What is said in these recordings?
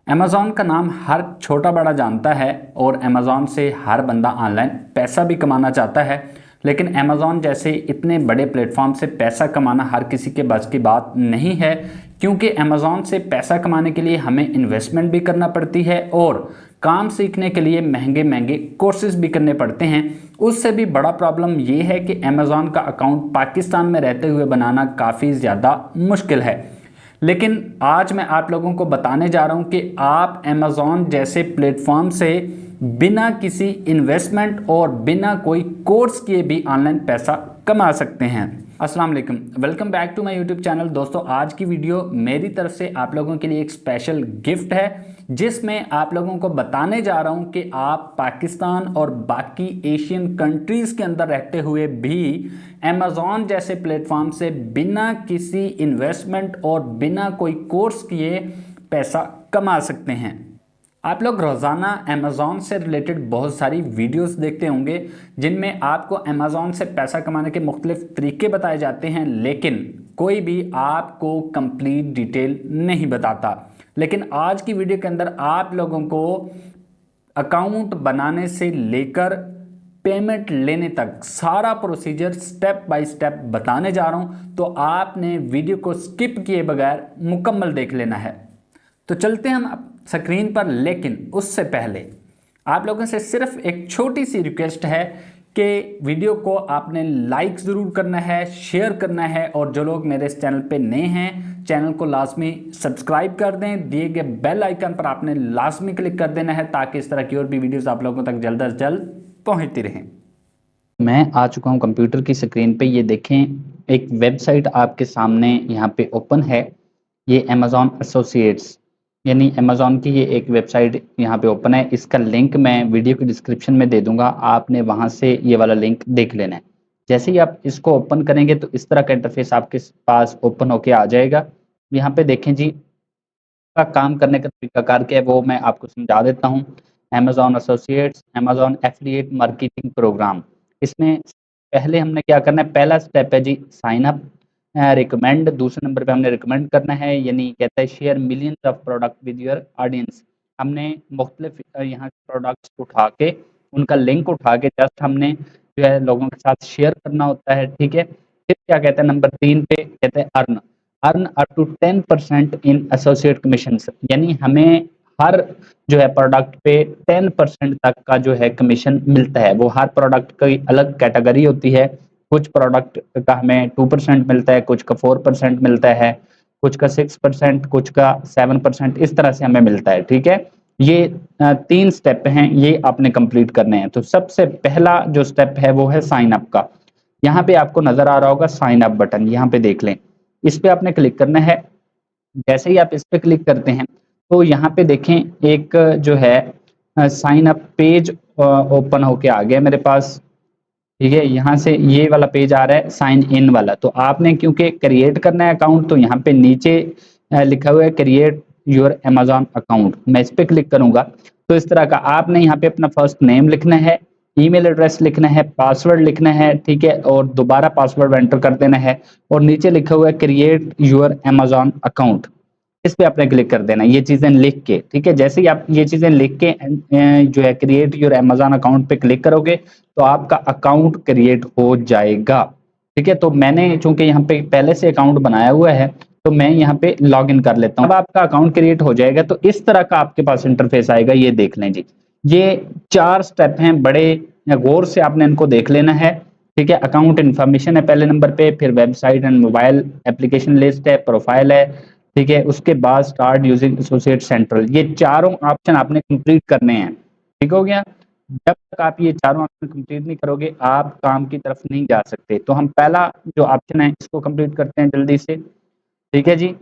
Amazon का नाम हर छोटा बड़ा जानता है और अमेज़ॉन से हर बंदा ऑनलाइन पैसा भी कमाना चाहता है। लेकिन अमेज़ॉन जैसे इतने बड़े प्लेटफॉर्म से पैसा कमाना हर किसी के बस की बात नहीं है, क्योंकि अमेज़ॉन से पैसा कमाने के लिए हमें इन्वेस्टमेंट भी करना पड़ती है और काम सीखने के लिए महंगे महंगे कोर्सेज भी करने पड़ते हैं। उससे भी बड़ा प्रॉब्लम ये है कि अमेज़ॉन का अकाउंट पाकिस्तान में रहते हुए बनाना काफ़ी ज़्यादा मुश्किल है। लेकिन आज मैं आप लोगों को बताने जा रहा हूं कि आप अमेज़ॉन जैसे प्लेटफॉर्म से बिना किसी इन्वेस्टमेंट और बिना कोई कोर्स किए भी ऑनलाइन पैसा कमा सकते हैं। अस्सलाम वालेकुम, welcome back to my YouTube channel. दोस्तों, आज की वीडियो मेरी तरफ से आप लोगों के लिए एक स्पेशल गिफ्ट है, जिसमें आप लोगों को बताने जा रहा हूं कि आप पाकिस्तान और बाकी एशियन कंट्रीज़ के अंदर रहते हुए भी अमेज़ॉन जैसे प्लेटफॉर्म से बिना किसी इन्वेस्टमेंट और बिना कोई कोर्स किए पैसा कमा सकते हैं। आप लोग रोज़ाना अमेज़ॉन से रिलेटेड बहुत सारी वीडियोस देखते होंगे, जिनमें आपको अमेज़ॉन से पैसा कमाने के मुख्तलिफ तरीके बताए जाते हैं, लेकिन कोई भी आपको कंप्लीट डिटेल नहीं बताता। लेकिन आज की वीडियो के अंदर आप लोगों को अकाउंट बनाने से लेकर पेमेंट लेने तक सारा प्रोसीजर स्टेप बाय स्टेप बताने जा रहा हूं, तो आपने वीडियो को स्किप किए बगैर मुकम्मल देख लेना है। तो चलते हैं हम स्क्रीन पर, लेकिन उससे पहले आप लोगों से सिर्फ एक छोटी सी रिक्वेस्ट है कि वीडियो को आपने लाइक ज़रूर करना है, शेयर करना है, और जो लोग मेरे इस चैनल पे नए हैं, चैनल को लाजमी सब्सक्राइब कर दें। दिए गए बेल आइकन पर आपने लाजमी क्लिक कर देना है, ताकि इस तरह की और भी वीडियोस आप लोगों तक जल्द से जल्द पहुंचती रहें। मैं आ चुका हूं कंप्यूटर की स्क्रीन पे। ये देखें, एक वेबसाइट आपके सामने यहाँ पे ओपन है। ये अमेज़ॉन एसोसिएट्स यानी अमेज़ॉन की ये एक वेबसाइट यहाँ पे ओपन है। इसका लिंक मैं वीडियो के डिस्क्रिप्शन में दे दूंगा, आपने वहाँ से ये वाला लिंक देख लेना है। जैसे ही आप इसको ओपन करेंगे तो इस तरह का इंटरफेस आपके पास ओपन होके आ जाएगा। यहाँ पे देखें जी, का काम करने का तरीकाकार क्या है वो मैं आपको समझा देता हूँ। Amazon associates, Amazon affiliate marketing programme. इसमें पहले हमने क्या करना है, पहला स्टेप है जी साइन अप, रिकमेंड। दूसरे नंबर पे हमने रिकमेंड करना है, यानी कहता है share millions of product with your audience. हमने मुख्तलिफ यहाँ प्रोडक्ट्स उठा के, उनका लिंक उठा के जस्ट हमने जो है लोगों के साथ शेयर करना होता है, ठीक है। फिर क्या कहता है, नंबर 3 पे कहते हैं earn earn up to 10% in associate commission, यानी हमें हर जो है प्रोडक्ट पे 10% तक का जो है कमीशन मिलता है। वो हर प्रोडक्ट की अलग कैटेगरी होती है। कुछ प्रोडक्ट का हमें 2% मिलता है, कुछ का 4% मिलता है, कुछ का 6%, कुछ का 7%, इस तरह से हमें मिलता है, ठीक है। ये 3 स्टेप हैं, ये आपने कंप्लीट करने हैं। तो सबसे पहला जो स्टेप है वो है साइन अप का। यहाँ पे आपको नजर आ रहा होगा साइन अप बटन, यहाँ पे देख लें। इस पे आपने क्लिक करना है। जैसे ही आप इस पे क्लिक करते हैं तो यहाँ पे देखें एक जो है साइन अप पेज ओपन होके आ गया मेरे पास, ठीक है। यहाँ से ये वाला पेज आ रहा है साइन इन वाला। तो आपने क्योंकि क्रिएट करना है अकाउंट, तो यहाँ पे नीचे लिखा हुआ है क्रिएट योर अमेज़ॉन अकाउंट। मैं इस पे क्लिक करूंगा तो इस तरह का आपने यहाँ पे अपना फर्स्ट नेम लिखना है, ईमेल एड्रेस लिखना है, पासवर्ड लिखना है, ठीक है, और दोबारा पासवर्ड एंटर कर देना है। और नीचे लिखा हुआ है क्रिएट योर अमेज़ॉन अकाउंट, इस पे आपने क्लिक कर देना ये चीजें लिख के, ठीक है। जैसे ही आप ये चीजें लिख के जो है क्रिएट योर अमेज़ॉन अकाउंट पे क्लिक करोगे तो आपका अकाउंट क्रिएट हो जाएगा, ठीक है। तो मैंने चूंकि यहाँ पे पहले से अकाउंट बनाया हुआ है, तो मैं यहाँ पे लॉग इन कर लेता हूँ। अब आपका अकाउंट क्रिएट हो जाएगा तो इस तरह का आपके पास इंटरफेस आएगा। ये देख लें जी, ये 4 स्टेप हैं, बड़े गौर से आपने इनको देख लेना है, ठीक है। अकाउंट इन्फॉर्मेशन है पहले नंबर पे, फिर website and mobile application list है, प्रोफाइल है, ठीक है। उसके बाद स्टार्ट यूजिंग एसोसिएट सेंट्रल। ये चारों ऑप्शन आपने कंप्लीट करने हैं, ठीक हो गया। जब तक आप ये चारों ऑप्शन कंप्लीट नहीं करोगे आप काम की तरफ नहीं जा सकते। तो हम पहला जो ऑप्शन है इसको कंप्लीट करते हैं जल्दी से, ठीक है जी।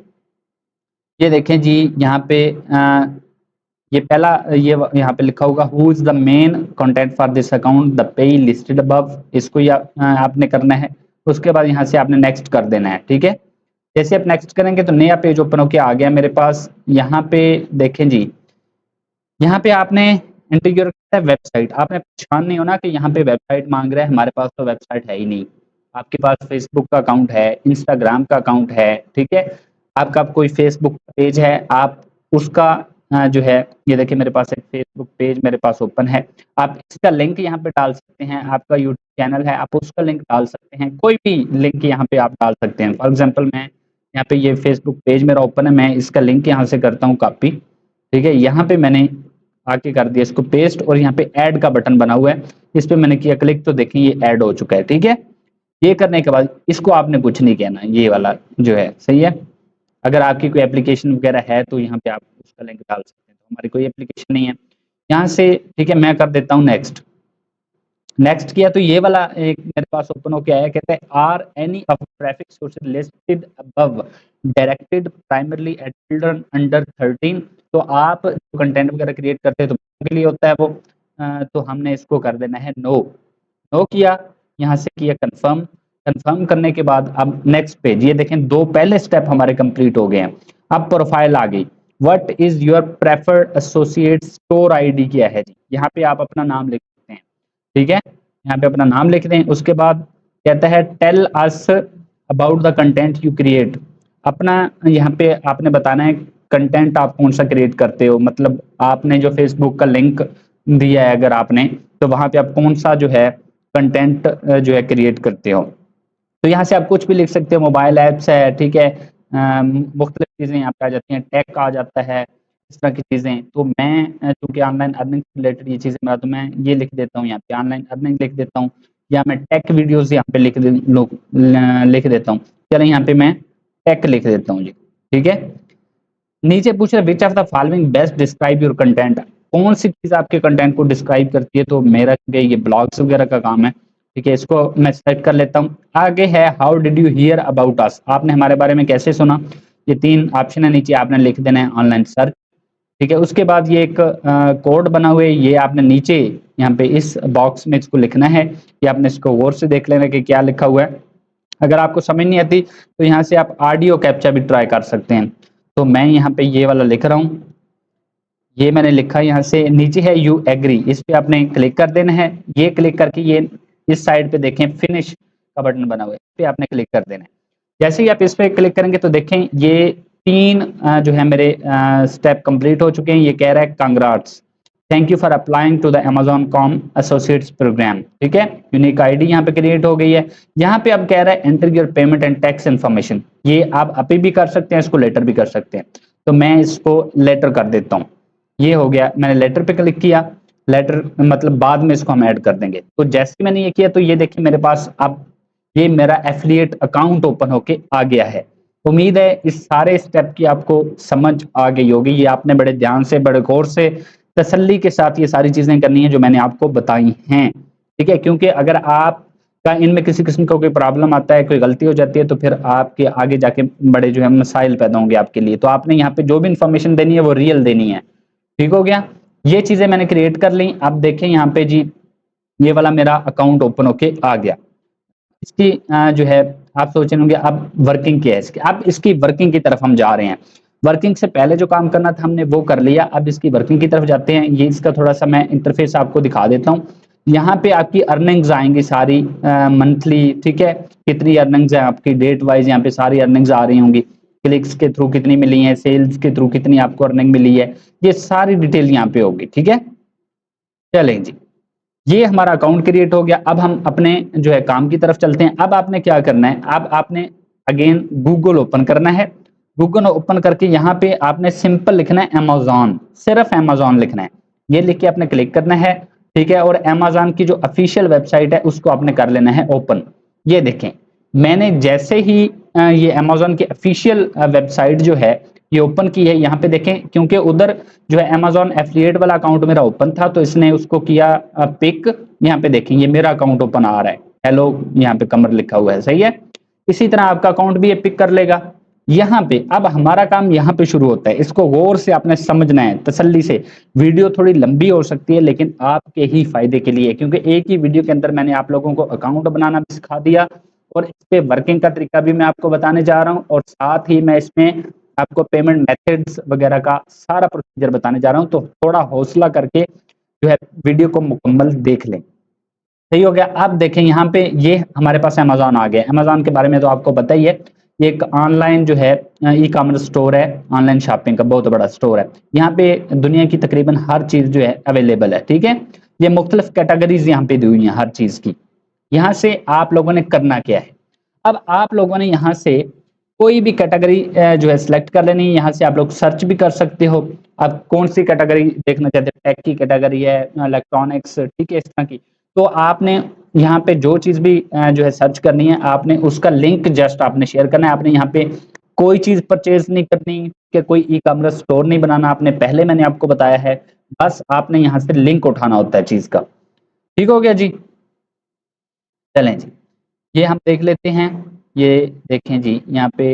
ये देखें जी, यहाँ पे ये पहला ये यहाँ पे लिखा होगा who is the main contact for this account the pay listed above. इसको आपने करना है। उसके बाद यहाँ से आपने नेक्स्ट कर देना है, ठीक है। जैसे आप नेक्स्ट करेंगे तो नया पेज ओपन होके आ गया मेरे पास। यहाँ पे देखें जी, यहाँ पे आपने एंटर योर वेबसाइट। आपने परेशान नहीं होना कि यहाँ पे वेबसाइट मांग रहा है, हमारे पास तो वेबसाइट है ही नहीं। आपके पास फेसबुक का अकाउंट है, इंस्टाग्राम का अकाउंट है, ठीक है। आपका कोई फेसबुक पेज है, आप उसका जो है ये देखिए मेरे पास एक फेसबुक पेज मेरे पास ओपन है। आप इसका लिंक यहाँ पे डाल सकते हैं, आपका यूट्यूब चैनल है आप उसका लिंक डाल सकते हैं, कोई भी लिंक यहाँ पे आप डाल सकते हैं। फॉर एग्जांपल मैं यहाँ पे ये फेसबुक पेज मेरा ओपन है, मैं इसका लिंक यहाँ से करता हूँ कॉपी, ठीक है। यहाँ पे मैंने आके कर दिया इसको पेस्ट और यहाँ पे ऐड का बटन बना हुआ है, इस पे मैंने किया क्लिक तो देखिए ये ऐड हो चुका है, ठीक है। ये करने के बाद इसको आपने कुछ नहीं कहना, ये वाला जो है सही है। अगर आपकी कोई एप्लीकेशन वगैरह है तो यहाँ पे आप उसका लिंक डाल सकते हैं, तो हमारी कोई एप्लीकेशन नहीं है यहाँ से, ठीक है। मैं कर देता हूँ नेक्स्ट। नेक्स्ट किया तो ये वाला एक मेरे पास ओपन होके आया, कहता है are any of traffic sources listed above directed primarily at children under 13। तो आप जो कंटेंट वगैरह क्रिएट करते हैं तो बच्चों के लिए होता है वो, तो हमने इसको कर देना है नो। नो किया, यहाँ से किया कंफर्म। कंफर्म करने के बाद अब नेक्स्ट पेज, ये देखें दो पहले स्टेप हमारे कंप्लीट हो गए हैं। अब प्रोफाइल आ गई। What is your preferred associate store ID क्या है जी, यहाँ पे आप अपना नाम लिख सकते हैं, ठीक है। यहाँ पे अपना नाम लिख दें, उसके बाद कहता है tell us about the content you create. अपना यहाँ पे आपने बताना है कंटेंट आप कौन सा क्रिएट करते हो, मतलब आपने जो फेसबुक का लिंक दिया है अगर आपने, तो वहां पे आप कौन सा जो है कंटेंट जो है क्रिएट करते हो। तो यहाँ से आप कुछ भी लिख सकते हो, मोबाइल ऐप्स है, ठीक है, मुख्तलिफ चीज़ें यहाँ पे आ जाती हैं, टेक आ जाता है, इस तरह की चीज़ें। तो मैं चूँकि ऑनलाइन अर्निंग से रिलेटेड ये चीज़ें मेरा, तो मैं ये लिख देता हूँ यहाँ पे ऑनलाइन अर्निंग लिख देता हूँ, या मैं टेक वीडियोज़ यहाँ पे लिख देता हूँ। चलें यहाँ पे मैं टेक लिख देता हूँ जी, ठीक है। नीचे पूछ रहा है which of the following best describe your content, कौन सी चीज़ आपके कंटेंट को डिस्क्राइब करती है, तो मेरा ये ब्लॉग्स वगैरह का काम है, ठीक है। इसको मैं सेलेक्ट कर लेता हूँ। आगे है how did you here about us, आपने हमारे बारे में कैसे सुना। ये 3 ऑप्शन है, नीचे आपने लिख देना है ऑनलाइन सर्च, ठीक है। उसके बाद ये एक कोड बना हुआ है, ये आपने नीचे यहाँ पे इस बॉक्स में इसको लिखना है, ये आपने इसको गौर से देख लेना कि क्या लिखा हुआ है। अगर आपको समझ नहीं आती तो यहाँ से आप ऑडियो कैप्चा भी ट्राई कर सकते हैं। तो मैं यहाँ पे ये वाला लिख रहा हूँ, ये मैंने लिखा, यहाँ से नीचे है यू एग्री, इस पे आपने क्लिक कर देना है। ये क्लिक करके ये इस साइड पे देखें फिनिश का बटन बना हुआ है, इस पे आपने क्लिक कर देना है। जैसे ही आप इस पे क्लिक करेंगे तो देखें ये 3 जो है मेरे स्टेप कंप्लीट हो चुके हैं। ये कह रहा है congrats, thank you for applying to the Amazon.com associates programme, ठीक है। यूनिक आईडी यहाँ पे क्रिएट हो गई है। यहाँ पे अब कह रहा है enter your payment and tax information, ये आप अभी भी कर सकते हैं, इसको लेटर भी कर सकते हैं। तो मैं इसको लेटर कर देता हूँ, ये हो गया, मैंने लेटर पे क्लिक किया। लेटर मतलब बाद में इसको हम ऐड कर देंगे। तो जैसे मैंने ये किया तो ये देखिए मेरे पास अब ये मेरा एफिलिएट अकाउंट ओपन होके आ गया है। उम्मीद है इस सारे स्टेप की आपको समझ आ गई होगी, ये आपने बड़े ध्यान से बड़े गौर से तसल्ली के साथ ये सारी चीजें करनी है जो मैंने आपको बताई हैं, ठीक है। क्योंकि अगर आप का इनमें किसी किस्म का कोई प्रॉब्लम आता है, कोई गलती हो जाती है, तो फिर आपके आगे जाके बड़े जो है मसाइल पैदा होंगे आपके लिए। तो आपने यहाँ पे जो भी इंफॉर्मेशन देनी है वो रियल देनी है, ठीक हो गया। ये चीजें मैंने क्रिएट कर ली। अब देखें यहाँ पे जी ये वाला मेरा अकाउंट ओपन होके आ गया। इसकी जो है आप सोच रहे होंगे अब वर्किंग क्या है इसकी, अब इसकी वर्किंग की तरफ हम जा रहे हैं। वर्किंग से पहले जो काम करना था हमने वो कर लिया, अब इसकी वर्किंग की तरफ जाते हैं। ये इसका थोड़ा सा मैं इंटरफेस आपको दिखा देता हूँ। यहाँ पे आपकी अर्निंग्स आएंगी सारी मंथली, ठीक है। कितनी अर्निंग्स है आपकी डेट वाइज, यहाँ पे सारी अर्निंग्स आ रही होंगी, क्लिक्स के थ्रू कितनी मिली है, सेल्स के थ्रू कितनी आपको अर्निंग मिली है, ये सारी डिटेल यहाँ पे होगी, ठीक है। चलें जी, ये हमारा अकाउंट क्रिएट हो गया। अब हम अपने जो है काम की तरफ चलते हैं। अब आपने क्या करना है, अब आपने अगेन गूगल ओपन करना है। गूगल ओपन करके यहाँ पे आपने सिंपल लिखना है अमेजॉन, सिर्फ अमेजॉन लिखना है। ये लिख के आपने क्लिक करना है, ठीक है। और अमेजॉन की जो ऑफिशियल वेबसाइट है उसको आपने कर लेना है ओपन। ये देखें मैंने जैसे ही ये अमेजॉन की ऑफिशियल वेबसाइट जो है ये ओपन की है, यहाँ पे देखें क्योंकि उधर जो है अमेजॉन एफिलिएट वाला अकाउंट मेरा ओपन था तो इसने उसको किया पिक। यहाँ पे देखें ये मेरा अकाउंट ओपन आ रहा है, हेलो यहाँ पे कमर लिखा हुआ है, सही है। इसी तरह आपका अकाउंट भी ये पिक कर लेगा। यहाँ पे अब हमारा काम यहाँ पे शुरू होता है, इसको गौर से आपने समझना है तसल्ली से। वीडियो थोड़ी लंबी हो सकती है लेकिन आपके ही फायदे के लिए, क्योंकि एक ही वीडियो के अंदर मैंने आप लोगों को अकाउंट बनाना भी सिखा दिया और इस पे वर्किंग का तरीका भी मैं आपको बताने जा रहा हूँ, और साथ ही मैं इसमें आपको पेमेंट मेथड्स वगैरह का सारा प्रोसीजर बताने जा रहा हूँ। तो थोड़ा हौसला करके जो है वीडियो को मुकम्मल देख लें, सही हो गया। अब देखें यहाँ पे ये हमारे पास अमेजॉन आ गया। अमेजॉन के बारे में तो आपको पता ही है, ये एक ऑनलाइन जो है ई कॉमर्स स्टोर है, ऑनलाइन शॉपिंग का बहुत बड़ा स्टोर है। यहाँ पे दुनिया की तकरीबन हर चीज़ जो है अवेलेबल है, ठीक है। ये मुख्तलिफ कैटेगरीज यहाँ पे दी हुई हैं हर चीज़ की। यहाँ से आप लोगों ने करना क्या है, अब आप लोगों ने यहाँ से कोई भी कैटेगरी जो है सिलेक्ट कर लेनी है। यहाँ से आप लोग सर्च भी कर सकते हो, आप कौन सी कैटेगरी देखना चाहते हैं, टेक की कैटेगरी है, इलेक्ट्रॉनिक्स, ठीक है, इस तरह की। तो आपने यहाँ पे जो चीज़ भी जो है सर्च करनी है, आपने उसका लिंक जस्ट आपने शेयर करना है। आपने यहाँ पे कोई चीज़ परचेज नहीं करनी कि कोई ई कॉमर्स स्टोर नहीं बनाना आपने, पहले मैंने आपको बताया है। बस आपने यहाँ से लिंक उठाना होता है चीज़ का, ठीक हो गया जी। चलें जी, ये हम देख लेते हैं। ये देखें जी, यहाँ पे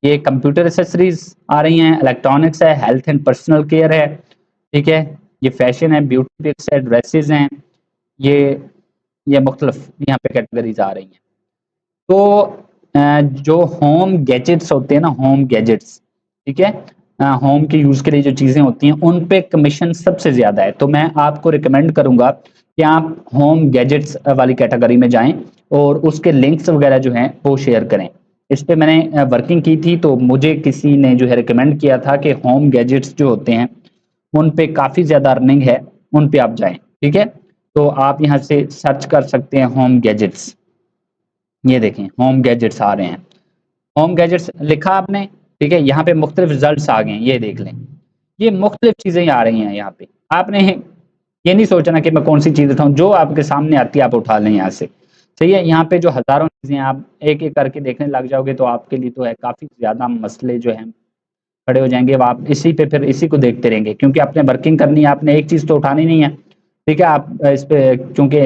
ये कंप्यूटर एसेसरीज आ रही हैं, इलेक्ट्रॉनिक्स है, हेल्थ एंड पर्सनल केयर है, ठीक है, ये फैशन है, ब्यूटी टिप्स है, ड्रेसेस हैं, ये मुख्तलिफ यहाँ पे कैटेगरीज आ रही हैं। तो जो होम गैजेट्स होते हैं ना, होम गैजेट्स, ठीक है, होम के यूज़ के लिए जो चीज़ें होती हैं उन पे कमीशन सबसे ज़्यादा है। तो मैं आपको रिकमेंड करूँगा कि आप होम गैजेट्स वाली कैटेगरी में जाएँ और उसके लिंक्स वगैरह जो हैं वो शेयर करें। इस पे मैंने वर्किंग की थी, तो मुझे किसी ने जो है रिकमेंड किया था कि होम गैजेट्स जो होते हैं उन पे काफ़ी ज़्यादा अर्निंग है, उन पे आप जाएँ, ठीक है। तो आप यहाँ से सर्च कर सकते हैं होम गैजेट्स। ये देखें होम गैजेट्स आ रहे हैं, होम गैजेट्स लिखा आपने, ठीक है, यहाँ पे मुख्तलिफ रिजल्ट्स आ गए हैं, ये देख लें, ये मुख्तलिफ चीज़ें आ रही हैं यहाँ पे। आपने ये नहीं सोचना कि मैं कौन सी चीज़ उठाऊँ, जो आपके सामने आती है आप उठा लें यहाँ से, सही है। यहाँ पे जो हज़ारों चीज़ें आप एक-एक करके देखने लग जाओगे तो आपके लिए तो है काफ़ी ज़्यादा मसले जो हैं खड़े हो जाएँगे। अब आप इसी पे फिर इसी को देखते रहेंगे, क्योंकि आपने वर्किंग करनी है, आपने एक चीज़ तो उठानी नहीं है, ठीक है। आप इस पे चूँकि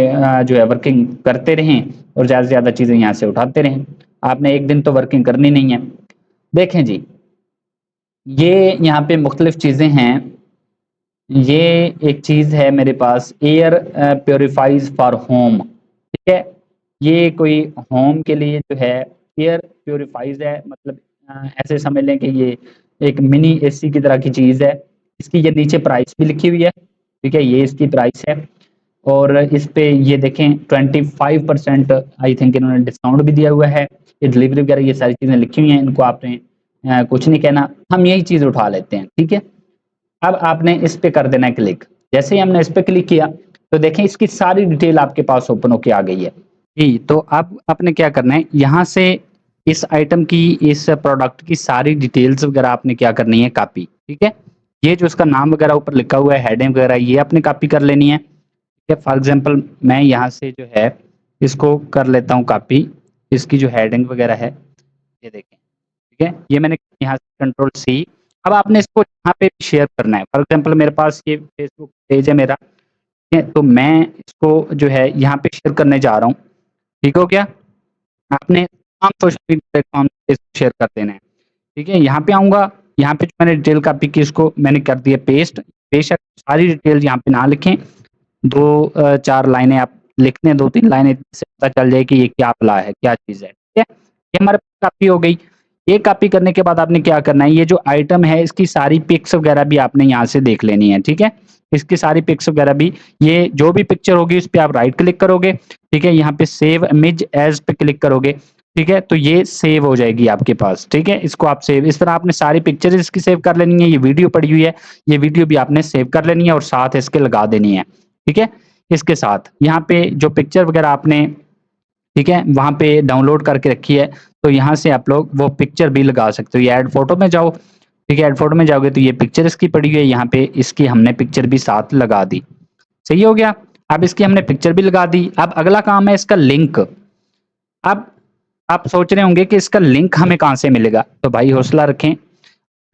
जो है वर्किंग करते रहें और ज़्यादा से ज़्यादा चीज़ें यहाँ से उठाते रहें। आपने एक दिन तो वर्किंग करनी नहीं है। देखें जी, ये यहाँ पे मुख्तलिफ चीज़ें हैं। ये एक चीज़ है मेरे पास, एयर प्यूरिफाइज़ फॉर होम, ठीक है। ये कोई होम के लिए जो है एयर प्यूरिफाइज़ है, मतलब ऐसे समझ लें कि ये एक मिनी एसी की तरह की चीज़ है। इसकी ये नीचे प्राइस भी लिखी हुई है, ठीक है, ये इसकी प्राइस है। और इस पे ये देखें 25% आई थिंक इन्होंने डिस्काउंट भी दिया हुआ है। ये डिलीवरी वगैरह ये सारी चीज़ें लिखी हुई हैं, इनको आपने कुछ नहीं कहना, हम यही चीज़ उठा लेते हैं, ठीक है। अब आपने इस पे कर देना है क्लिक। जैसे ही हमने इस पे क्लिक किया तो देखें इसकी सारी डिटेल आपके पास ओपन होके आ गई है जी। तो अब आपने क्या करना है, यहाँ से इस आइटम की, इस प्रोडक्ट की सारी डिटेल्स वगैरह आपने क्या करनी है, कॉपी, ठीक है। ये जो इसका नाम वगैरह ऊपर लिखा हुआ है, हेडिंग वगैरह, ये आपने कॉपी कर लेनी है, ठीक है। फॉर एग्जांपल मैं यहाँ से जो है इसको कर लेता हूँ कॉपी, इसकी जो हेडिंग वगैरह है ये देखें, ठीक है। ये मैंने यहाँ से कंट्रोल सी। अब आपने इसको यहाँ पे शेयर करना है। फॉर एग्जांपल मेरे पास ये फेसबुक पेज है मेरा, ठीक है, तो मैं इसको जो है यहाँ पे शेयर करने जा रहा हूँ, ठीक हो गया। आपने तमाम सोशल मीडिया प्लेटफॉर्म पे शेयर कर देना है, ठीक है। यहाँ पे आऊँगा, यहाँ पे जो मैंने डिटेल कॉपी की इसको मैंने कर दिया पेस्ट। बेशक सारी डिटेल यहाँ पे ना लिखें, 2-4 लाइनें आप लिख दें, 2-3 लाइनें, इससे पता चल जाए कि ये क्या भला है, क्या चीज़ है, ठीक है। ये हमारे पास कॉपी हो गई। ये कॉपी करने के बाद आपने क्या करना है, ये जो आइटम है इसकी सारी पिक्स वगैरह भी आपने यहाँ से देख लेनी है, ठीक है। इसकी सारी पिक्स वगैरह भी, ये जो भी पिक्चर होगी इस पे आप राइट क्लिक करोगे, ठीक है। यहाँ पे सेव इमेज एज़ पे क्लिक करोगे, ठीक है, तो ये सेव हो जाएगी आपके पास, ठीक है। इसको आप सेव, इस तरह आपने सारी पिक्चर्स इसकी सेव कर लेनी है। ये वीडियो पड़ी हुई है, ये वीडियो भी आपने सेव कर लेनी है और साथ इसके लगा देनी है, ठीक है। इसके साथ यहाँ पे जो पिक्चर वगैरह आपने, ठीक है, वहाँ पे डाउनलोड करके रखी है, तो यहाँ से आप लोग वो पिक्चर भी लगा सकते हो। ये ऐड फोटो में जाओ, ठीक है, ऐड फोटो में जाओगे तो ये पिक्चर इसकी पड़ी हुई है, यहाँ पे इसकी हमने पिक्चर भी साथ लगा दी, सही हो गया। अब इसकी हमने पिक्चर भी लगा दी। अब अगला काम है इसका लिंक। अब आप सोच रहे होंगे कि इसका लिंक हमें कहाँ से मिलेगा, तो भाई हौसला रखें,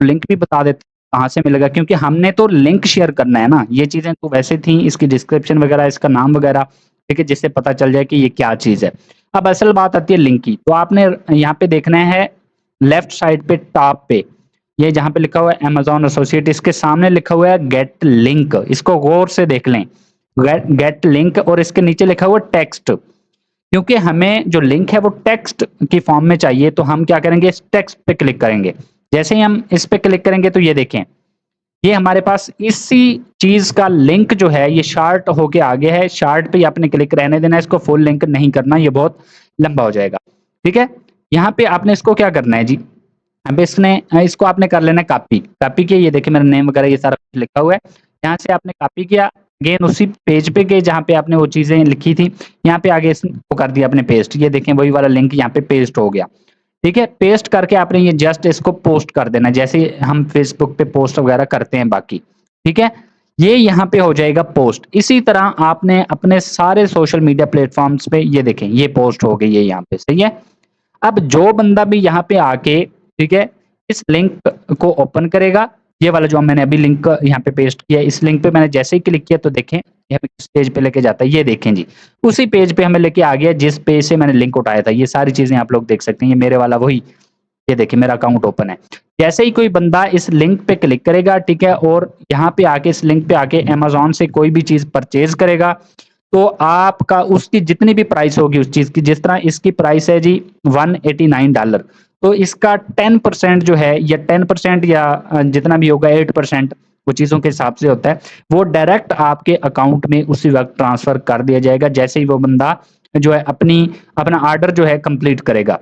लिंक भी बता देते हैं कहाँ से मिलेगा, क्योंकि हमने तो लिंक शेयर करना है ना। ये चीज़ें तो वैसे थी, इसकी डिस्क्रिप्शन वगैरह, इसका नाम वगैरह, ठीक है, जिससे पता चल जाए कि ये क्या चीज़ है। अब असल बात आती है लिंक की, तो आपने यहाँ पे देखना है लेफ्ट साइड पे टॉप पे, ये जहाँ पे लिखा हुआ है अमेज़न एसोसिएट, इसके सामने लिखा हुआ है गेट लिंक, इसको गौर से देख लें, गेट लिंक, और इसके नीचे लिखा हुआ टेक्स्ट। क्योंकि हमें जो लिंक है वो टेक्स्ट की फॉर्म में चाहिए, तो हम क्या करेंगे, इस टेक्स्ट पे क्लिक करेंगे। जैसे ही हम इस पे क्लिक करेंगे तो ये देखें, ये हमारे पास इसी चीज का लिंक जो है ये शार्ट होके आगे है। शार्ट पे आपने क्लिक रहने देना है, इसको फुल लिंक नहीं करना, ये बहुत लंबा हो जाएगा, ठीक है। यहाँ पे आपने इसको क्या करना है जी, अब इसको आपने कर लेना कॉपी। कॉपी किया, ये देखिए मेरा नेम वगैरह ये सारा कुछ लिखा हुआ है। यहाँ से आपने कॉपी किया, अगेन उसी पेज पे गए जहाँ पे आपने वो चीजें लिखी थी, यहाँ पे आगे इसको कर दिया आपने पेस्ट। ये देखें वही वाला लिंक यहाँ पे पेस्ट हो गया। ठीक है, पेस्ट करके आपने ये जस्ट इसको पोस्ट कर देना, जैसे हम फेसबुक पे पोस्ट वगैरह करते हैं बाकी। ठीक है, ये यहाँ पे हो जाएगा पोस्ट। इसी तरह आपने अपने सारे सोशल मीडिया प्लेटफॉर्म्स पे ये देखें ये पोस्ट हो गई है यहाँ पे, सही है। अब जो बंदा भी यहाँ पे आके, ठीक है, इस लिंक को ओपन करेगा, ये वाला जो मैंने अभी लिंक यहाँ पे पेस्ट किया, इस लिंक पे मैंने जैसे ही क्लिक किया तो देखें ये हमें किस पेज पे लेके जाता है, ये देखें जी, उसी पेज पे हमें लेके आ गया जिस पेज से मैंने लिंक उठाया था। ये सारी चीजें आप लोग देख सकते हैं, ये मेरे वाला वही, ये देखिए मेरा अकाउंट ओपन है। जैसे ही कोई बंदा इस लिंक पे क्लिक करेगा, ठीक है, और यहाँ पे आके इस लिंक पे आके अमेज़न से कोई भी चीज परचेज करेगा, तो आपका उसकी जितनी भी प्राइस होगी उस चीज की, जिस तरह इसकी प्राइस है जी $189, तो इसका 10% जो है, या 10% या जितना भी होगा 8%, वो चीजों के हिसाब से होता है, वो डायरेक्ट आपके अकाउंट में उसी वक्त ट्रांसफर कर दिया जाएगा जैसे ही वो बंदा जो है अपना ऑर्डर जो है कंप्लीट करेगा।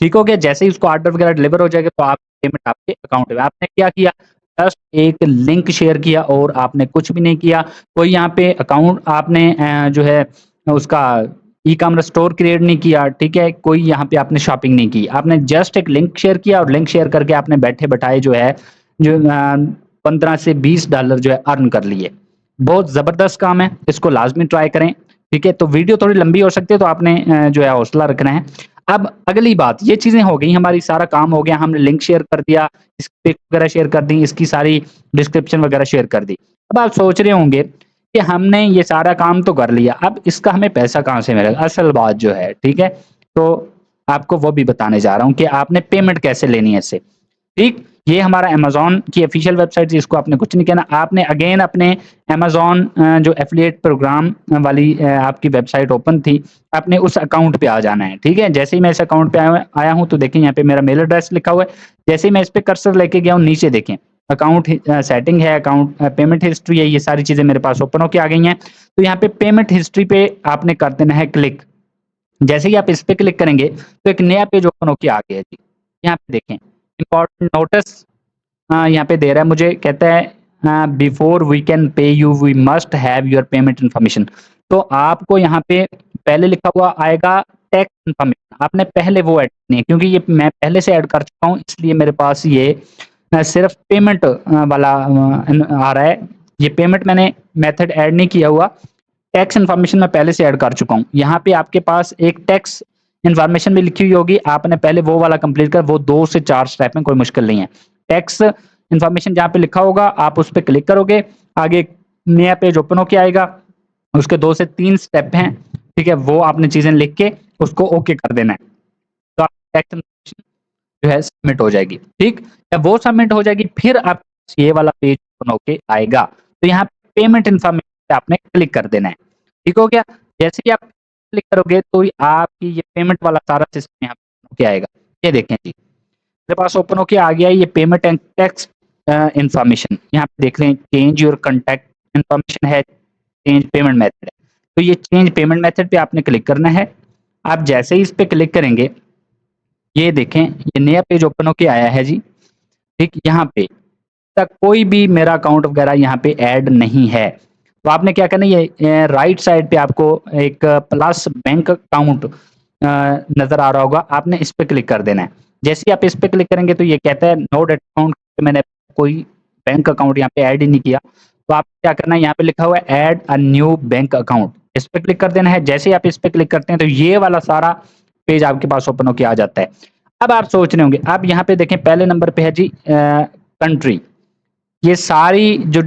ठीक हो गया, जैसे ही उसको ऑर्डर वगैरह डिलीवर हो जाएगा तो आप पेमेंट आपके अकाउंट में। आपने क्या किया, जस्ट एक लिंक शेयर किया और आपने कुछ भी नहीं किया। कोई यहाँ पे अकाउंट आपने जो है उसका ई कॉमर्स स्टोर क्रिएट नहीं किया, ठीक है, कोई यहाँ पे आपने शॉपिंग नहीं की, आपने जस्ट एक लिंक शेयर किया और लिंक शेयर करके आपने बैठे बैठाए जो है जो 15 से $20 जो है अर्न कर लिए। बहुत जबरदस्त काम है, इसको लाजमी ट्राई करें। ठीक है, तो वीडियो थोड़ी लंबी हो सकती है, तो आपने जो है हौसला रखना है। अब अगली बात, ये चीजें हो गई, हमारी सारा काम हो गया, हमने लिंक शेयर कर दिया, इस पिक वगैरह शेयर कर दी, इसकी सारी डिस्क्रिप्शन वगैरह शेयर कर दी। अब आप सोच रहे होंगे कि हमने ये सारा काम तो कर लिया, अब इसका हमें पैसा कहाँ से मिलेगा? असल बात जो है, ठीक है, तो आपको वो भी बताने जा रहा हूँ कि आपने पेमेंट कैसे लेनी है इससे। ठीक, ये हमारा अमेज़न की ऑफिशियल वेबसाइट, इसको आपने कुछ नहीं कहना, आपने अगेन अपने अमेज़न जो एफिलिएट प्रोग्राम वाली आपकी वेबसाइट ओपन थी, आपने उस अकाउंट पे आ जाना है। ठीक है, जैसे ही मैं इस अकाउंट पे आया हूँ तो देखिए यहाँ पे मेरा मेल एड्रेस लिखा हुआ है। जैसे ही मैं इस पे कर्सर लेके गया हूँ, नीचे देखें अकाउंट सेटिंग है, अकाउंट पेमेंट हिस्ट्री है, ये सारी चीजें मेरे पास ओपन होके आ गई हैं। तो यहाँ पे पेमेंट हिस्ट्री पे आपने कर देना है क्लिक। जैसे ही आप इस पे क्लिक करेंगे तो एक नया पेज ओपन होके आ गया है जी। यहाँ पे देखें इंपॉर्टेंट नोटिस यहाँ पे दे रहा है मुझे, कहता है before we can pay you we must have your payment information. तो आपको यहाँ पे पहले लिखा हुआ आएगा टैक्स इन्फॉर्मेशन, आपने पहले वो ऐड करनी है, क्योंकि ये मैं पहले से ऐड कर चुका हूँ, इसलिए मेरे पास ये सिर्फ पेमेंट वाला आ रहा है। ये पेमेंट मैंने मेथड ऐड नहीं किया हुआ, टैक्स इन्फॉर्मेशन मैं पहले से ऐड कर चुका हूँ। यहाँ पे आपके पास एक टैक्स इन्फॉर्मेशन भी लिखी हुई होगी, आपने पहले वो वाला कंप्लीट कर, वो 2 से 4 स्टेप में, कोई मुश्किल नहीं है। टैक्स इन्फॉर्मेशन जहाँ पे लिखा होगा आप उस पर क्लिक करोगे, आगे एक नया पेज ओपन होके आएगा, उसके 2 से 3 स्टेप हैं, ठीक है, वो आपने चीजें लिख के उसको ओके कर देना है, तो आप टैक्स इन्फॉर्मेशन जो है सबमिट हो जाएगी। ठीक, जब वो सबमिट हो जाएगी फिर आप ये वाला पेज ओपन होके आएगा, तो यहाँ पेमेंट इन्फॉर्मेशन पे आपने क्लिक कर देना है। ठीक हो गया, जैसे ही आप क्लिक करोगे तो आपकी ये पेमेंट वाला सारा सिस्टम यहाँ पे आएगा। ये देखें जी मेरे पास ओपन होके आ गया ये पेमेंट एंड टैक्स इन्फॉर्मेशन। यहाँ पे देख लें चेंज योर कॉन्टैक्ट इन्फॉर्मेशन है, चेंज पेमेंट मेथड है, तो ये चेंज पेमेंट मेथड पे आपने क्लिक करना है। आप जैसे ही इस पे क्लिक करेंगे ये देखें ये नया पेज ओपन होके आया है जी। ठीक, यहाँ पे तक कोई भी मेरा अकाउंट वगैरह यहाँ पे ऐड नहीं है, तो आपने क्या करना है, ये राइट साइड पे आपको एक प्लस बैंक अकाउंट नजर आ रहा होगा, आपने इस पे क्लिक कर देना है। जैसे ही आप इस पे क्लिक करेंगे तो ये कहता है नोट अकाउंट, मैंने कोई बैंक अकाउंट यहाँ पे ऐड ही नहीं किया, तो आप क्या करना है, यहाँ पे लिखा हुआ है add a new bank account, इस पे क्लिक कर देना है। जैसे ही आप इस पे क्लिक करते हैं तो ये वाला सारा पेज आपके पास ओपन होके आ जाता है। अब आप सोच रहे होंगे, अब यहाँ पे देखें पहले नंबर पे है जी कंट्री, ये सारी जो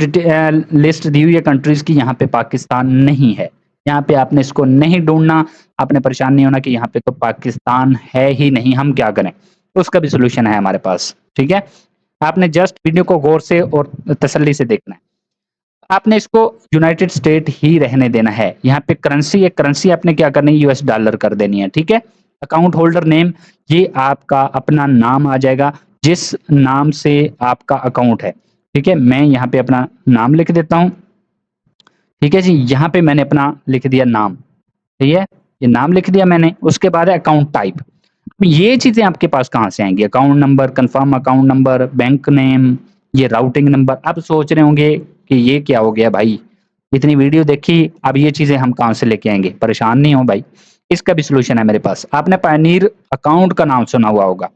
लिस्ट दी हुई है कंट्रीज की, यहाँ पे पाकिस्तान नहीं है। यहाँ पे आपने इसको नहीं ढूंढना, आपने परेशान नहीं होना कि यहाँ पे तो पाकिस्तान है ही नहीं, हम क्या करें, उसका भी सोल्यूशन है हमारे पास। ठीक है, आपने जस्ट वीडियो को गौर से और तसल्ली से देखना है। आपने इसको यूनाइटेड स्टेट ही रहने देना है। यहाँ पे करेंसी है, करेंसी आपने क्या करनी है, यूएस डॉलर कर देनी है। ठीक है, अकाउंट होल्डर नेम, ये आपका अपना नाम आ जाएगा जिस नाम से आपका अकाउंट है। ठीक है, मैं यहाँ पे अपना नाम लिख देता हूँ। ठीक है जी, यहाँ पे मैंने अपना लिख दिया नाम, ठीक है, ये नाम लिख दिया मैंने। उसके बाद है अकाउंट टाइप, ये चीजें आपके पास कहाँ से आएंगी? Account number, confirm account number, bank name, ये राउटिंग नंबर। आप सोच रहे होंगे कि ये क्या हो गया भाई, इतनी वीडियो देखी, अब ये चीजें हम कहाँ से लेके आएंगे? परेशान नहीं हो भाई, इसका भी सोल्यूशन है मेरे पास। आपने पायनीर अकाउंट का नाम सुना हुआ होगा,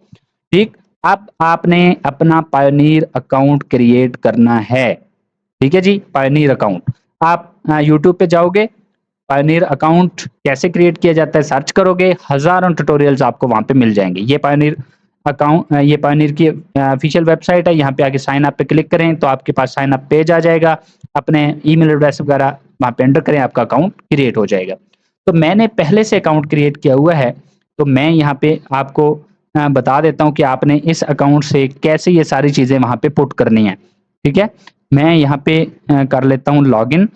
ठीक? अब आपने अपना पायनीर अकाउंट क्रिएट करना है, ठीक है जी। पायनीर अकाउंट आप यूट्यूब पे जाओगे, पायनीर अकाउंट कैसे क्रिएट किया जाता है सर्च करोगे, हजारों ट्यूटोरियल्स आपको वहां पे मिल जाएंगे। ये पायनीर अकाउंट, ये पायनीर की ऑफिशियल वेबसाइट है। यहाँ पे आके साइन अप पे क्लिक करें तो आपके पास साइन अप पेज आ जाएगा, अपने ईमेल एड्रेस वगैरह वहां पे एंटर करें, आपका अकाउंट क्रिएट हो जाएगा। तो मैंने पहले से अकाउंट क्रिएट किया हुआ है, तो मैं यहाँ पे आपको बता देता हूँ कि आपने इस अकाउंट से कैसे ये सारी चीजें वहां पे पुट करनी है, ठीक है। मैं यहाँ पे कर लेता हूँ लॉगिन।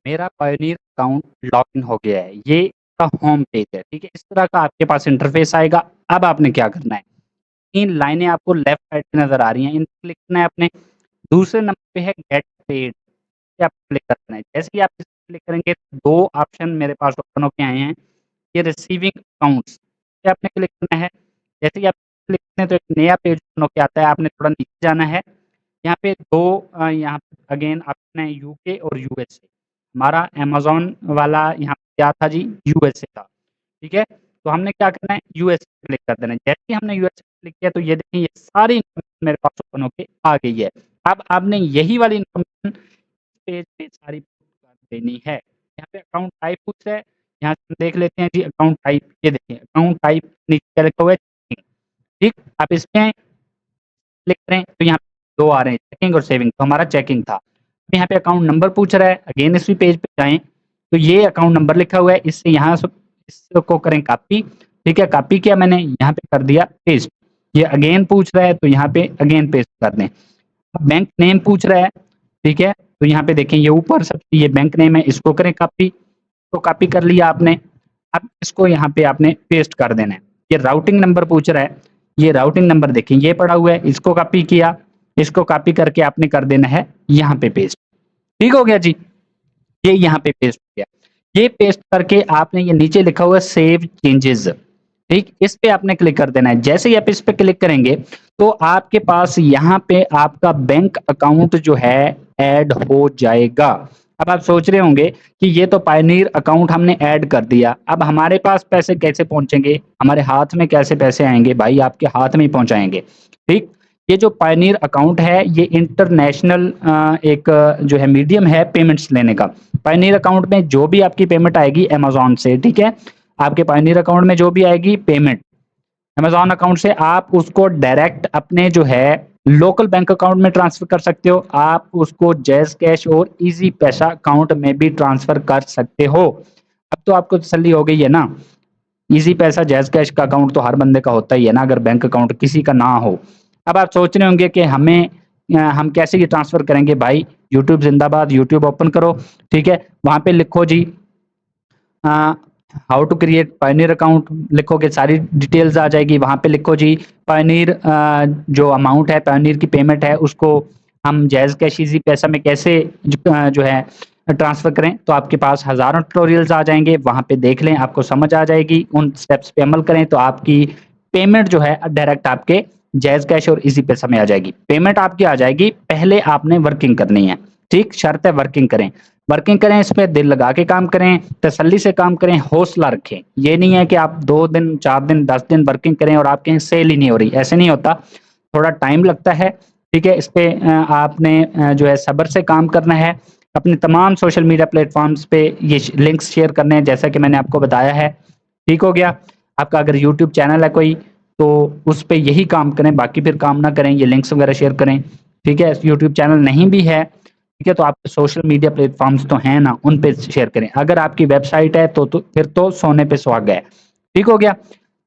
मेरा पायोनियर अकाउंट लॉगिन हो गया है, ये का होम पेज है, ठीक है। इस तरह का आपके पास इंटरफेस आएगा। अब आपने क्या करना है, 3 लाइनें आपको लेफ्ट साइड पे नजर आ रही हैं, इन पे क्लिक करना है आपने। दूसरे नंबर पे है गेट पेड, पे आप क्लिक करना है। जैसे ही आप इस पे क्लिक करेंगे, 2 ऑप्शन मेरे पास ओपन होके आए हैं। ये रिसीविंग अकाउंट्स पे आपने क्लिक करना है। जैसे ही आप क्लिक करते हैं तो एक नया पेज ओपन होके आता है, आपने थोड़ा नीचे जाना है। यहाँ पे 2 यहाँ पे अगेन ऑप्शन है, यूके और यूएसए। हमारा अमेज़न वाला यहाँ पे क्या था जी, यूएसए था, ठीक है। तो हमने क्या करना है, यूएसए पे क्लिक कर देना है। जैसे ही हमने यूएसए पे क्लिक किया तो ये देखिए, ये सारी इन्फॉर्मेशन मेरे पास ओपन होके आ गई है। अब आपने यही वाली इन्फॉर्मेशन पेज पे सारी कर देनी है। यहाँ पे अकाउंट टाइप पूछ रहा है, यहाँ से हम देख लेते हैं जी अकाउंट टाइप। ये देखिए अकाउंट टाइप नीचे क्या लिखा हुआ है, चेकिंग, ठीक। आप इस पे क्लिक करें तो यहाँ पे 2 आ रहे हैं, चेकिंग और सेविंग, तो हमारा चेकिंग था। अब यहाँ पे अकाउंट नंबर पूछ रहा है, अगेन इसी पेज पे जाएँ तो ये अकाउंट नंबर लिखा हुआ है, इससे यहाँ से इसको करें कॉपी, ठीक है। कॉपी किया मैंने, यहाँ पे कर दिया पेस्ट। ये अगेन पूछ रहा है तो यहाँ पे अगेन पेस्ट कर दें। अब बैंक नेम पूछ रहा है, ठीक है। तो यहाँ पे देखें, ये ऊपर सब ये बैंक नेम है, इसको करें कॉपी, तो कॉपी कर लिया आपने। अब इसको यहाँ पे आपने पेस्ट कर देना है। ये राउटिंग नंबर पूछ रहा है, ये राउटिंग नंबर देखें ये पड़ा हुआ है, इसको कॉपी किया, इसको कॉपी करके आपने कर देना है यहाँ पे पेस्ट, ठीक हो गया जी। ये यहाँ पे पेस्ट हो गया। ये पेस्ट करके आपने ये नीचे लिखा हुआ है सेव चेंजेस, ठीक, इस पे आपने क्लिक कर देना है। जैसे ही आप इस पे क्लिक करेंगे तो आपके पास यहाँ पे आपका बैंक अकाउंट जो है ऐड हो जाएगा। अब आप सोच रहे होंगे कि ये तो पायनीर अकाउंट हमने ऐड कर दिया, अब हमारे पास पैसे कैसे पहुंचेंगे, हमारे हाथ में कैसे पैसे आएंगे? भाई आपके हाथ में ही पहुंचाएंगे, ठीक। ये जो पायनीर अकाउंट है ये इंटरनेशनल एक जो है मीडियम है पेमेंट्स लेने का। पायनीर अकाउंट में जो भी आपकी पेमेंट आएगी अमेज़न से, ठीक है, आपके पायनीर अकाउंट में जो भी आएगी पेमेंट अमेज़न अकाउंट से, आप उसको डायरेक्ट अपने जो है लोकल बैंक अकाउंट में ट्रांसफर कर सकते हो। आप उसको जैज़ कैश और ईज़ी पैसा अकाउंट में भी ट्रांसफर कर सकते हो। अब तो आपको तसल्ली हो गई है ना, ईज़ी पैसा जैज़ कैश का अकाउंट तो हर बंदे का होता ही है ना, अगर बैंक अकाउंट किसी का ना हो। अब आप सोच रहे होंगे कि हमें हम कैसे ये ट्रांसफर करेंगे? भाई यूट्यूब जिंदाबाद, यूट्यूब ओपन करो, ठीक है, वहां पे लिखो जी how to create Pioneer account, लिखोगे सारी डिटेल्स आ जाएगी। वहां पे लिखो जी पायनीर जो अमाउंट है, पायनीर की पेमेंट है, उसको हम जैज़ कैश ईज़ी पैसा में कैसे जो है ट्रांसफर करें, तो आपके पास हजारों ट्यूटोरियल्स आ जाएंगे, वहां पे देख लें, आपको समझ आ जाएगी। उन स्टेप्स पे अमल करें तो आपकी पेमेंट जो है डायरेक्ट आपके जैज़ कैश और ईज़ी पैसा में आ जाएगी। पेमेंट आपकी आ जाएगी, पहले आपने वर्किंग करनी है, ठीक, शर्त है वर्किंग करें। वर्किंग करें, इसमें दिल लगा के काम करें, तसल्ली से काम करें, हौसला रखें। ये नहीं है कि आप 2 दिन, 4 दिन, 10 दिन वर्किंग करें और आपके यहाँ सेल ही नहीं हो रही, ऐसे नहीं होता। थोड़ा टाइम लगता है, ठीक है। इस पे आपने जो है सब्र से काम करना है। अपने तमाम सोशल मीडिया प्लेटफॉर्म्स पे ये लिंक्स शेयर करने हैं, जैसा कि मैंने आपको बताया है, ठीक हो गया। आपका अगर यूट्यूब चैनल है कोई तो उस पे यही काम करें, बाकी फिर काम ना करें, ये लिंक्स वगैरह शेयर करें, ठीक है। यूट्यूब चैनल नहीं भी है, ठीक है, तो आप सोशल मीडिया प्लेटफॉर्म्स तो हैं ना, उन पे शेयर करें। अगर आपकी वेबसाइट है तो फिर तो सोने पे सुहागा है, ठीक हो गया।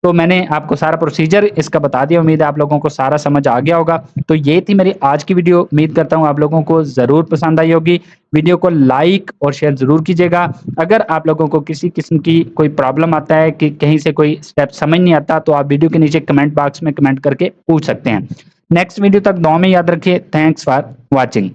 तो मैंने आपको सारा प्रोसीजर इसका बता दिया, उम्मीद है आप लोगों को सारा समझ आ गया होगा। तो ये थी मेरी आज की वीडियो, उम्मीद करता हूँ आप लोगों को ज़रूर पसंद आई होगी। वीडियो को लाइक और शेयर ज़रूर कीजिएगा। अगर आप लोगों को किसी किस्म की कोई प्रॉब्लम आता है कि कहीं से कोई स्टेप समझ नहीं आता, तो आप वीडियो के नीचे कमेंट बॉक्स में कमेंट करके पूछ सकते हैं। नेक्स्ट वीडियो तक दुआ में याद रखिए। Thanks for watching.